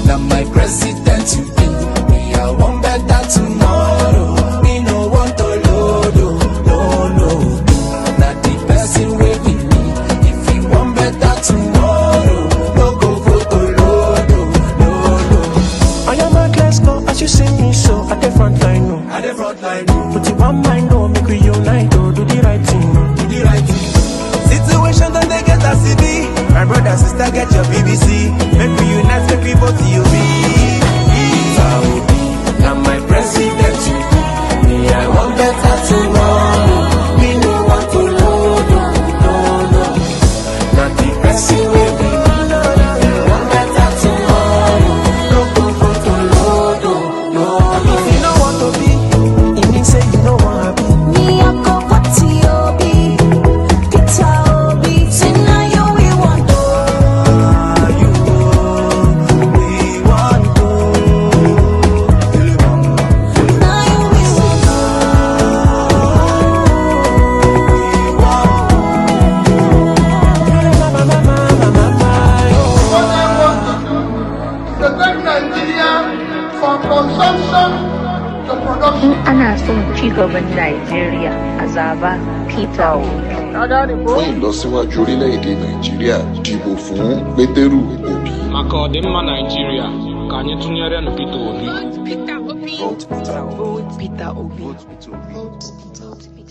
Now my president you be, me I want better tomorrow. Me no want to load, no. Not the person with me. If you want better tomorrow, no go for to load, no. I am a class go as you see me so at the front line, no. At the front line, Put it one mind, no, make we unite, oh, do the right thing, no. do the right thing. Situation don't they get a CB. My brother, sister, get your BBC. Make we unite, make we vote UB. Now my president you be, me I want better tomorrow. Me no want to load, no. Not the person with me. If you want better tomorrow, no go for to load, no. If you don't want to be, it means say you don't want to be. Me I go party Obi, Peter Obi. Say now you we want to. We want to. Now you we want to. What I want to do is to take Nigeria from consumption to production. Ana son ci gaban Najeriya a zaba Peter Obi. fún ìlọsíwájú orílẹ̀-èdè nàìjíríà dìbò fún pétérù òbí. maka ọdịmma Naịjirịa ka anyị tụnyere na Peter Obi. Vote Peter Obi. Vote Peter Obi. Vote Peter Obi.